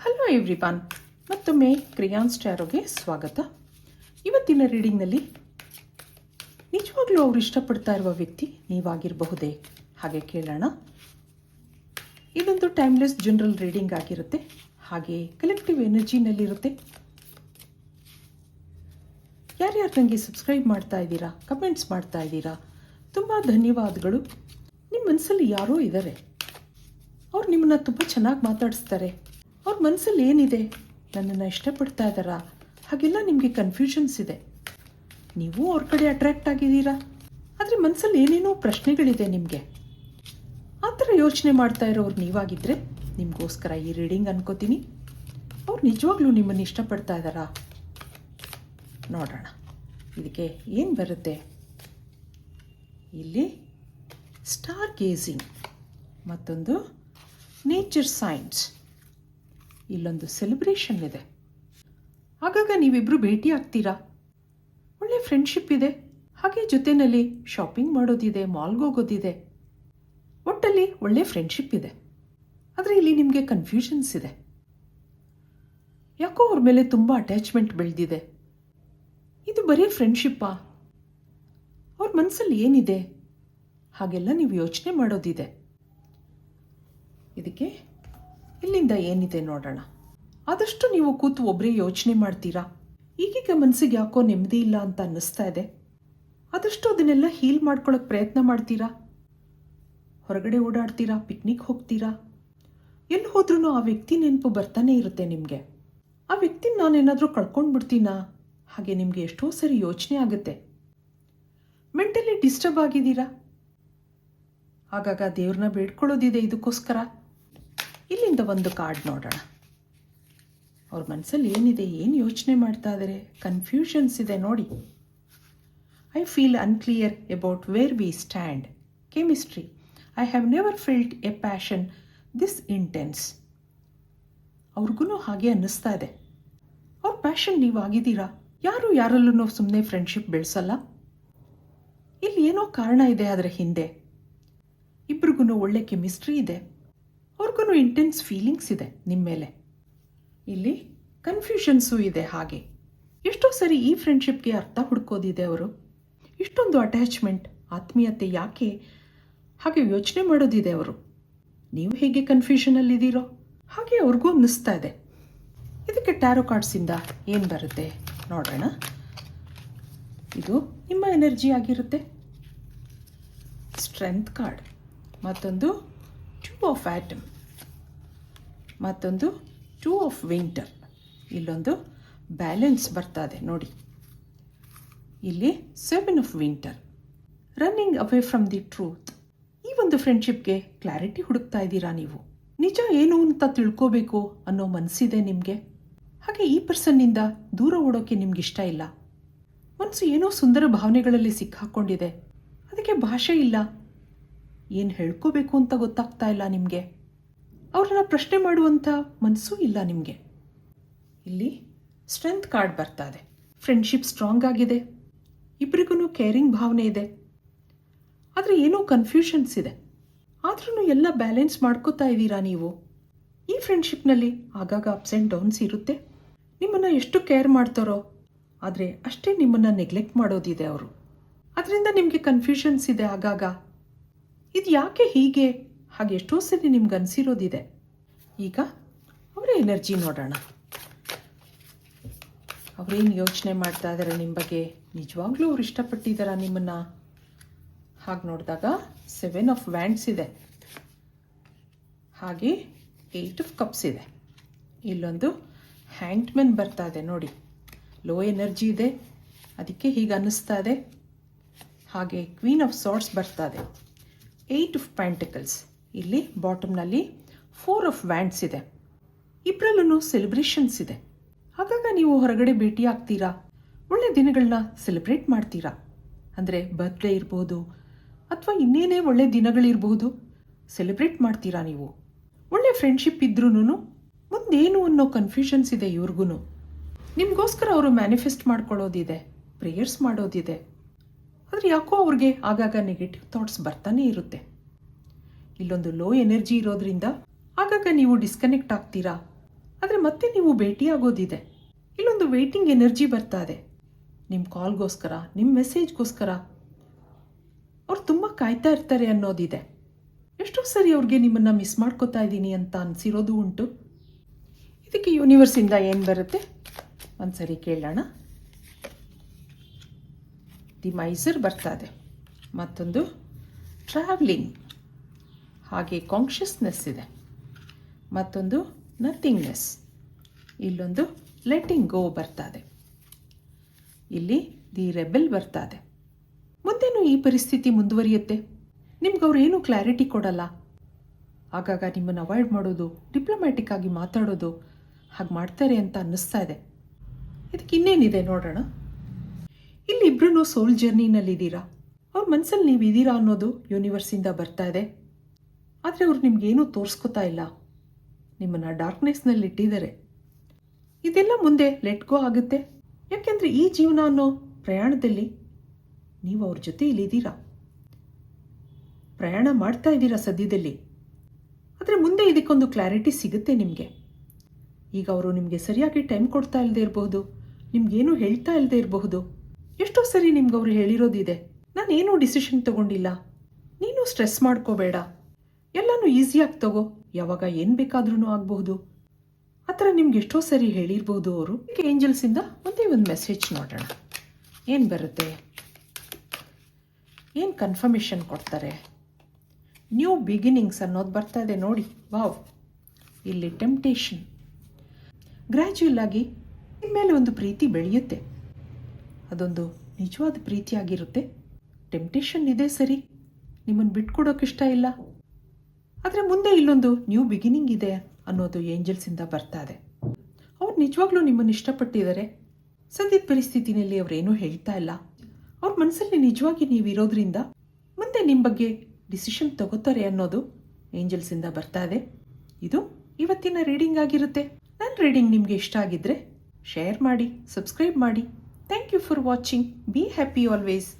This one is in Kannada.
ಹಲೋ ಎವ್ರಿವನ್, ಮತ್ತೊಮ್ಮೆ ಕ್ರಿಯಾನ್ಸ್ ಟ್ಯಾರೋಗೆ ಸ್ವಾಗತ. ಇವತ್ತಿನ ರೀಡಿಂಗ್ನಲ್ಲಿ ನಿಜವಾಗ್ಲೂ ಅವರು ಇಷ್ಟಪಡ್ತಾ ಇರುವ ವ್ಯಕ್ತಿ ನೀವಾಗಿರಬಹುದೇ ಹಾಗೆ ಕೇಳೋಣ. ಇದೊಂದು ಟೈಮ್ಲೆಸ್ ಜನರಲ್ ರೀಡಿಂಗ್ ಆಗಿರುತ್ತೆ, ಹಾಗೆ ಕಲೆಕ್ಟಿವ್ ಎನರ್ಜಿನಲ್ಲಿರುತ್ತೆ. ಯಾರ್ಯಾರು ನನಗೆ ಸಬ್ಸ್ಕ್ರೈಬ್ ಮಾಡ್ತಾ ಇದ್ದೀರಾ, ಕಮೆಂಟ್ಸ್ ಮಾಡ್ತಾ ಇದ್ದೀರಾ, ತುಂಬ ಧನ್ಯವಾದಗಳು. ನಿಮ್ಮ ಮನಸ್ಸಲ್ಲಿ ಯಾರೋ ಇದ್ದಾರೆ, ಅವ್ರು ನಿಮ್ಮನ್ನು ತುಂಬ ಚೆನ್ನಾಗಿ ಮಾತಾಡಿಸ್ತಾರೆ. ಅವ್ರ ಮನಸ್ಸಲ್ಲಿ ಏನಿದೆ, ನನ್ನನ್ನು ಇಷ್ಟಪಡ್ತಾ ಇದ್ದಾರಾ, ಹಾಗೆಲ್ಲ ನಿಮಗೆ ಕನ್ಫ್ಯೂಷನ್ಸ್ ಇದೆ. ನೀವು ಅವ್ರ ಕಡೆ ಅಟ್ರ್ಯಾಕ್ಟ್ ಆಗಿದ್ದೀರಾ, ಆದರೆ ಮನಸ್ಸಲ್ಲಿ ಏನೇನೋ ಪ್ರಶ್ನೆಗಳಿದೆ ನಿಮಗೆ. ಆ ಥರ ಯೋಚನೆ ಮಾಡ್ತಾ ಇರೋರು ನೀವಾಗಿದ್ದರೆ ನಿಮಗೋಸ್ಕರ ಈ ರೀಡಿಂಗ್ ಅನ್ಕೋತೀನಿ. ಅವ್ರು ನಿಜವಾಗ್ಲೂ ನಿಮ್ಮನ್ನು ಇಷ್ಟಪಡ್ತಾ ಇದ್ದಾರಾ ನೋಡೋಣ. ಇದಕ್ಕೆ ಏನು ಬರುತ್ತೆ? ಇಲ್ಲಿ ಸ್ಟಾರ್ ಗೇಜಿಂಗ್, ಮತ್ತೊಂದು ನೇಚರ್ ಸೈನ್ಸ್, ಇಲ್ಲೊಂದು ಸೆಲೆಬ್ರೇಷನ್ ಇದೆ. ಆಗಾಗ ನೀವಿಬ್ಬರು ಭೇಟಿ ಆಗ್ತೀರಾ, ಒಳ್ಳೆ ಫ್ರೆಂಡ್ಶಿಪ್ ಇದೆ, ಹಾಗೆ ಜೊತೆಯಲ್ಲಿ ಶಾಪಿಂಗ್ ಮಾಡೋದಿದೆ, ಮಾಲ್ಗೆ ಹೋಗೋದಿದೆ, ಒಟ್ಟಲ್ಲಿ ಒಳ್ಳೆ ಫ್ರೆಂಡ್ಶಿಪ್ ಇದೆ. ಆದರೆ ಇಲ್ಲಿ ನಿಮಗೆ ಕನ್ಫ್ಯೂಷನ್ಸ್ ಇದೆ. ಯಾಕೋ ಅವ್ರ ಮೇಲೆ ತುಂಬ ಅಟ್ಯಾಚ್ಮೆಂಟ್ ಬೆಳೆದಿದೆ. ಇದು ಬರೀ ಫ್ರೆಂಡ್ಶಿಪ್ಪಾ, ಅವ್ರ ಮನಸ್ಸಲ್ಲಿ ಏನಿದೆ ಹಾಗೆಲ್ಲ ನೀವು ಯೋಚನೆ ಮಾಡೋದಿದೆ. ಇದಕ್ಕೆ ಇಲ್ಲಿಂದ ಏನಿದೆ ನೋಡೋಣ. ಆದಷ್ಟು ನೀವು ಕೂತು ಒಬ್ಬರೇ ಯೋಚನೆ ಮಾಡ್ತೀರಾ. ಈಗೀಗ ಮನಸ್ಸಿಗೆ ಯಾಕೋ ನೆಮ್ಮದಿ ಇಲ್ಲ ಅಂತ ಅನ್ನಿಸ್ತಾ ಇದೆ. ಆದಷ್ಟು ಅದನ್ನೆಲ್ಲ ಹೀಲ್ ಮಾಡ್ಕೊಳ್ಳೋಕೆ ಪ್ರಯತ್ನ ಮಾಡ್ತೀರಾ. ಹೊರಗಡೆ ಓಡಾಡ್ತೀರಾ, ಪಿಕ್ನಿಕ್ ಹೋಗ್ತೀರಾ, ಎಲ್ಲಿ ಹೋದ್ರೂ ಆ ವ್ಯಕ್ತಿ ನೆನಪು ಬರ್ತಾನೆ ಇರುತ್ತೆ ನಿಮಗೆ. ಆ ವ್ಯಕ್ತಿನ ನಾನೇನಾದರೂ ಕಳ್ಕೊಂಡು ಬಿಡ್ತೀನಾ ಹಾಗೆ ನಿಮಗೆ ಎಷ್ಟೋ ಸರಿ ಯೋಚನೆ ಆಗುತ್ತೆ. ಮೆಂಟಲಿ ಡಿಸ್ಟರ್ಬ್ ಆಗಿದ್ದೀರಾ. ಆಗಾಗ ದೇವ್ರನ್ನ ಬೇಡ್ಕೊಳ್ಳೋದಿದೆ ಇದಕ್ಕೋಸ್ಕರ. ಇಲ್ಲಿಂದ ಒಂದು ಕಾರ್ಡ್ ನೋಡೋಣ. ಅವ್ರ ಮನಸ್ಸಲ್ಲಿ ಏನಿದೆ, ಏನು ಯೋಚನೆ ಮಾಡ್ತಾ ಇದ್ದಾರೆ, ಕನ್ಫ್ಯೂಷನ್ಸ್ ಇದೆ ನೋಡಿ. I feel unclear about where we stand. Chemistry. I have never field A passion this intense. ಅವ್ರಿಗೂ ಹಾಗೆ ಅನ್ನಿಸ್ತಾ ಇದೆ. ಅವ್ರ ಪ್ಯಾಷನ್ ನೀವು ಆಗಿದ್ದೀರಾ. ಯಾರಲ್ಲೂ ಸುಮ್ಮನೆ ಫ್ರೆಂಡ್ಶಿಪ್ ಬೆಳೆಸಲ್ಲ. ಇಲ್ಲಿ ಏನೋ ಕಾರಣ ಇದೆ ಅದರ ಹಿಂದೆ. ಇಬ್ರಿಗೂ ಒಳ್ಳೆ ಕೆಮಿಸ್ಟ್ರಿ ಇದೆ, ಅವ್ರಿಗೂ ಇಂಟೆನ್ಸ್ ಫೀಲಿಂಗ್ಸ್ ಇದೆ ನಿಮ್ಮ ಮೇಲೆ. ಇಲ್ಲಿ ಕನ್ಫ್ಯೂಷನ್ಸು ಇದೆ. ಹಾಗೆ ಎಷ್ಟೋ ಸರಿ ಈ ಫ್ರೆಂಡ್ಶಿಪ್ಗೆ ಅರ್ಥ ಹುಡ್ಕೋದಿದೆ. ಅವರು ಇಷ್ಟೊಂದು ಅಟ್ಯಾಚ್ಮೆಂಟ್, ಆತ್ಮೀಯತೆ ಯಾಕೆ ಹಾಗೆ ಯೋಚನೆ ಮಾಡೋದಿದೆ. ಅವರು ನೀವು ಹೇಗೆ ಕನ್ಫ್ಯೂಷನಲ್ಲಿದ್ದೀರೋ ಹಾಗೆ ಅವ್ರಿಗೂ ಅನ್ನಿಸ್ತಾ ಇದೆ. ಇದಕ್ಕೆ ಟ್ಯಾರೋ ಕಾರ್ಡ್ಸಿಂದ ಏನು ಬರುತ್ತೆ ನೋಡೋಣ. ಇದು ನಿಮ್ಮ ಎನರ್ಜಿ ಆಗಿರುತ್ತೆ. ಸ್ಟ್ರೆಂತ್ ಕಾರ್ಡ್, ಮತ್ತೊಂದು 2 ಆಫ್ ಆಟಮ್, ಮತ್ತೊಂದು 2 ಆಫ್ ವಿಂಟರ್. ಇಲ್ಲೊಂದು ಬ್ಯಾಲೆನ್ಸ್ ಬರ್ತಾ ಇದೆ ನೋಡಿ. ಇಲ್ಲಿ 7 of winter. Running away from the truth. ಈ ಒಂದು ಫ್ರೆಂಡ್ಶಿಪ್ಗೆ ಕ್ಲಾರಿಟಿ ಹುಡುಕ್ತಾ ಇದ್ದೀರಾ ನೀವು. ನಿಜ ಏನು ಅಂತ ತಿಳ್ಕೋಬೇಕು ಅನ್ನೋ ಮನಸ್ಸಿದೆ ನಿಮಗೆ. ಹಾಗೆ ಈ ಪರ್ಸನ್ನಿಂದ ದೂರ ಓಡೋಕ್ಕೆ ನಿಮ್ಗೆ ಇಷ್ಟ ಇಲ್ಲ. ಮನಸ್ಸು ಏನೋ ಸುಂದರ ಭಾವನೆಗಳಲ್ಲಿ ಸಿಕ್ಕಾಕೊಂಡಿದೆ. ಅದಕ್ಕೆ ಭಾಷೆ ಇಲ್ಲ, ಏನು ಹೇಳ್ಕೋಬೇಕು ಅಂತ ಗೊತ್ತಾಗ್ತಾ ಇಲ್ಲ ನಿಮಗೆ. ಅವ್ರನ್ನ ಪ್ರಶ್ನೆ ಮಾಡುವಂಥ ಮನಸ್ಸೂ ಇಲ್ಲ ನಿಮಗೆ. ಇಲ್ಲಿ ಸ್ಟ್ರೆಂತ್ ಕಾರ್ಡ್ ಬರ್ತಾ ಇದೆ. ಫ್ರೆಂಡ್ಶಿಪ್ ಸ್ಟ್ರಾಂಗ್ ಆಗಿದೆ, ಇಬ್ಬರಿಗೂ ಕೇರಿಂಗ್ ಭಾವನೆ ಇದೆ, ಆದರೆ ಏನೋ ಕನ್ಫ್ಯೂಷನ್ಸ್ ಇದೆ. ಆದ್ರೂ ಎಲ್ಲ ಬ್ಯಾಲೆನ್ಸ್ ಮಾಡ್ಕೋತಾ ಇದ್ದೀರಾ ನೀವು. ಈ ಫ್ರೆಂಡ್ಶಿಪ್ನಲ್ಲಿ ಆಗಾಗ ಅಪ್ಸ್ ಆ್ಯಂಡ್ ಡೌನ್ಸ್ ಇರುತ್ತೆ. ನಿಮ್ಮನ್ನು ಎಷ್ಟು ಕೇರ್ ಮಾಡ್ತಾರೋ ಆದರೆ ಅಷ್ಟೇ ನಿಮ್ಮನ್ನು ನೆಗ್ಲೆಕ್ಟ್ ಮಾಡೋದಿದೆ ಅವರು. ಅದರಿಂದ ನಿಮಗೆ ಕನ್ಫ್ಯೂಷನ್ಸ್ ಇದೆ ಆಗಾಗ. ಇದು ಯಾಕೆ ಹೀಗೆ ಹಾಗೆ ಎಷ್ಟೋ ಸರಿ ನಿಮ್ಗೆ ಅನಿಸಿರೋದಿದೆ. ಈಗ ಅವರ ಎನರ್ಜಿ ನೋಡೋಣ. ಅವರೇನು ಯೋಚನೆ ಮಾಡ್ತಾ ಇದ್ದಾರೆ ನಿಮ್ಮ ಬಗ್ಗೆ, ನಿಜವಾಗ್ಲೂ ಅವ್ರು ಇಷ್ಟಪಟ್ಟಿದ್ದಾರಾ ನಿಮ್ಮನ್ನು? ಹಾಗೆ ನೋಡಿದಾಗ 7 ಆಫ್ ವ್ಯಾಂಡ್ಸ್ ಇದೆ, ಹಾಗೆ 8 ಆಫ್ ಕಪ್ಸ್ ಇದೆ. ಇಲ್ಲೊಂದು ಹ್ಯಾಂಗ್ಡ್ ಬರ್ತಾ ಇದೆ ನೋಡಿ. ಲೋ ಎನರ್ಜಿ ಇದೆ, ಅದಕ್ಕೆ ಹೀಗೆ ಅನ್ನಿಸ್ತಾ ಇದೆ. ಹಾಗೆ ಕ್ವೀನ್ ಆಫ್ ಸಾರ್ಟ್ಸ್ ಬರ್ತಾ ಇದೆ. 8 ಆಫ್ ಪ್ಯಾಂಟಿಕಲ್ಸ್. ಇಲ್ಲಿ ಬಾಟಮ್ನಲ್ಲಿ 4 ಆಫ್ ವ್ಯಾಂಡ್ಸ್ ಇದೆ. ಇಬ್ಬರಲ್ಲೂ ಸೆಲೆಬ್ರೇಷನ್ಸ್ ಇದೆ. ಆಗಾಗ ನೀವು ಹೊರಗಡೆ ಭೇಟಿ ಆಗ್ತೀರಾ, ಒಳ್ಳೆ ದಿನಗಳನ್ನ ಸೆಲೆಬ್ರೇಟ್ ಮಾಡ್ತೀರಾ. ಅಂದರೆ ಬರ್ತ್ಡೇ ಇರ್ಬೋದು ಅಥವಾ ಇನ್ನೇನೇ ಒಳ್ಳೆ ದಿನಗಳಿರ್ಬೋದು, ಸೆಲೆಬ್ರೇಟ್ ಮಾಡ್ತೀರಾ ನೀವು. ಒಳ್ಳೆ ಫ್ರೆಂಡ್ಶಿಪ್ ಇದ್ರೂ ಮುಂದೇನು ಅನ್ನೋ ಕನ್ಫ್ಯೂಷನ್ಸ್ ಇದೆ ಇವ್ರಿಗೂ. ನಿಮಗೋಸ್ಕರ ಅವರು ಮ್ಯಾನಿಫೆಸ್ಟ್ ಮಾಡ್ಕೊಳ್ಳೋದಿದೆ, ಪ್ರೇಯರ್ಸ್ ಮಾಡೋದಿದೆ. ಆದರೆ ಯಾಕೋ ಅವ್ರಿಗೆ ಆಗಾಗ ನೆಗೆಟಿವ್ ಥಾಟ್ಸ್ ಬರ್ತಾನೆ ಇರುತ್ತೆ. ಇಲ್ಲೊಂದು ಲೋ ಎನರ್ಜಿ ಇರೋದ್ರಿಂದ ಆಗಾಗ ನೀವು ಡಿಸ್ಕನೆಕ್ಟ್ ಆಗ್ತೀರಾ. ಆದರೆ ಮತ್ತೆ ನೀವು ಭೇಟಿಯಾಗೋದಿದೆ. ಇಲ್ಲೊಂದು ವೇಟಿಂಗ್ ಎನರ್ಜಿ ಬರ್ತಾ ಇದೆ. ನಿಮ್ಮ ಕಾಲ್ಗೋಸ್ಕರ, ನಿಮ್ಮ ಮೆಸೇಜ್ಗೋಸ್ಕರ ಅವ್ರು ತುಂಬ ಕಾಯ್ತಾ ಇರ್ತಾರೆ ಅನ್ನೋದಿದೆ. ಎಷ್ಟೋ ಸರಿ ಅವ್ರಿಗೆ ನಿಮ್ಮನ್ನು ಮಿಸ್ ಮಾಡ್ಕೋತಾ ಇದ್ದೀನಿ ಅಂತ ಅನಿಸಿರೋದು ಉಂಟು. ಇದಕ್ಕೆ ಯೂನಿವರ್ಸಿಂದ ಏನು ಬರುತ್ತೆ ಒಂದ್ಸರಿ ಕೇಳೋಣ. ದಿ ಮೈಸರ್ ಬರ್ತಾ ಇದೆ, ಮತ್ತೊಂದು ಟ್ರಾವ್ಲಿಂಗ್, ಹಾಗೆ ಕಾನ್ಷಿಯಸ್ನೆಸ್ ಇದೆ, ಮತ್ತೊಂದು ನಥಿಂಗ್ನೆಸ್, ಇಲ್ಲೊಂದು ಲೆಟ್ಟಿಂಗ್ ಗೋ ಬರ್ತಾ ಇದೆ, ಇಲ್ಲಿ ದಿ ರೆಬೆಲ್ ಬರ್ತಾ ಇದೆ. ಮುಂದೇನು ಈ ಪರಿಸ್ಥಿತಿ ಮುಂದುವರಿಯುತ್ತೆ. ನಿಮ್ಗೆ ಅವ್ರು ಏನೂ ಕ್ಲಾರಿಟಿ ಕೊಡಲ್ಲ. ಆಗಾಗ ನಿಮ್ಮನ್ನು ಅವಾಯ್ಡ್ ಮಾಡೋದು, ಡಿಪ್ಲೊಮ್ಯಾಟಿಕ್ ಆಗಿ ಮಾತಾಡೋದು ಹಾಗೆ ಮಾಡ್ತಾರೆ ಅಂತ ಅನ್ನಿಸ್ತಾ ಇದೆ. ಇದಕ್ಕೆ ಇನ್ನೇನಿದೆ ನೋಡೋಣ. ಇಲ್ಲಿ ಇಬ್ಬರೂ ಸೋಲ್ ಜರ್ನಿನಲ್ಲಿದ್ದೀರಾ. ಅವ್ರ ಮನಸ್ಸಲ್ಲಿ ನೀವು ಇದ್ದೀರಾ ಅನ್ನೋದು ಯೂನಿವರ್ಸಿಂದ ಬರ್ತಾ ಇದೆ. ಆದರೆ ಅವ್ರು ನಿಮ್ಗೇನೂ ತೋರಿಸ್ಕೋತಾ ಇಲ್ಲ, ನಿಮ್ಮನ್ನು ಡಾರ್ಕ್ನೆಸ್ನಲ್ಲಿ ಇಟ್ಟಿದ್ದಾರೆ. ಇದೆಲ್ಲ ಮುಂದೆ ಲೆಟ್ ಗೋ ಆಗುತ್ತೆ. ಯಾಕೆಂದರೆ ಈ ಜೀವನ ಅನ್ನೋ ಪ್ರಯಾಣದಲ್ಲಿ ನೀವು ಅವ್ರ ಜೊತೆ ಇಲ್ಲಿದ್ದೀರಾ, ಪ್ರಯಾಣ ಮಾಡ್ತಾ ಇದ್ದೀರಾ ಸದ್ಯದಲ್ಲಿ. ಆದರೆ ಮುಂದೆ ಇದಕ್ಕೊಂದು ಕ್ಲಾರಿಟಿ ಸಿಗುತ್ತೆ ನಿಮಗೆ. ಈಗ ಅವರು ನಿಮಗೆ ಸರಿಯಾಗಿ ಟೈಮ್ ಕೊಡ್ತಾ ಇಲ್ಲದೆ ಇರಬಹುದು, ನಿಮ್ಗೇನು ಹೇಳ್ತಾ ಇಲ್ಲದೆ ಇರಬಹುದು. ಎಷ್ಟೋ ಸರಿ ನಿಮ್ಗೆ ಅವರು ಹೇಳಿರೋದಿದೆ, ನಾನೇನೂ ಡಿಸಿಷನ್ ತಗೊಂಡಿಲ್ಲ, ನೀನು ಸ್ಟ್ರೆಸ್ ಮಾಡ್ಕೋಬೇಡ, ಎಲ್ಲನೂ ಈಸಿಯಾಗಿ ತಗೋ, ಯಾವಾಗ ಏನು ಬೇಕಾದ್ರೂ ಆಗಬಹುದು. ಆ ಥರ ನಿಮ್ಗೆ ಎಷ್ಟೋ ಸರಿ ಹೇಳಿರ್ಬೋದು ಅವರು. ಈಗ ಏಂಜಲ್ಸಿಂದ ಒಂದೇ ಒಂದು ಮೆಸೇಜ್ ನೋಡೋಣ, ಏನು ಬರುತ್ತೆ, ಏನು ಕನ್ಫರ್ಮೇಷನ್ ಕೊಡ್ತಾರೆ. ನ್ಯೂ ಬಿಗಿನಿಂಗ್ಸ್ ಅನ್ನೋದು ಬರ್ತಾ ಇದೆ ನೋಡಿ. ವಾವ್, ಇಲ್ಲಿ ಟೆಂಪ್ಟೇಷನ್. ಗ್ರ್ಯಾಜುಯಲ್ ಆಗಿ ನಿಮ್ಮ ಮೇಲೆ ಒಂದು ಪ್ರೀತಿ ಬೆಳೆಯುತ್ತೆ, ಅದೊಂದು ನಿಜವಾದ ಪ್ರೀತಿಯಾಗಿರುತ್ತೆ. ಟೆಂಪ್ಟೇಷನ್ ಇದೆ ಸರಿ, ನಿಮ್ಮನ್ನು ಬಿಟ್ಕೊಡೋಕೆ ಇಷ್ಟ ಇಲ್ಲ, ಆದರೆ ಮುಂದೆ ಇಲ್ಲೊಂದು ನ್ಯೂ ಬಿಗಿನಿಂಗ್ ಇದೆ ಅನ್ನೋದು ಏಂಜಲ್ಸಿಂದ ಬರ್ತಾ ಇದೆ. ಅವ್ರು ನಿಜವಾಗ್ಲೂ ನಿಮ್ಮನ್ನು ಇಷ್ಟಪಟ್ಟಿದ್ದಾರೆ. ಸದ್ಯದ ಪರಿಸ್ಥಿತಿನಲ್ಲಿ ಅವರೇನೂ ಹೇಳ್ತಾ ಇಲ್ಲ. ಅವ್ರ ಮನಸ್ಸಲ್ಲಿ ನಿಜವಾಗಿ ನೀವಿರೋದ್ರಿಂದ ಮುಂದೆ ನಿಮ್ಮ ಬಗ್ಗೆ ಡಿಸಿಷನ್ ತಗೋತಾರೆ ಅನ್ನೋದು ಏಂಜಲ್ಸಿಂದ ಬರ್ತಾ ಇದೆ. ಇದು ಇವತ್ತಿನ ರೀಡಿಂಗ್ ಆಗಿರುತ್ತೆ. ನನ್ನ ರೀಡಿಂಗ್ ನಿಮಗೆ ಇಷ್ಟ ಆಗಿದ್ದರೆ ಶೇರ್ ಮಾಡಿ, ಸಬ್ಸ್ಕ್ರೈಬ್ ಮಾಡಿ. Thank you for watching. Be happy always.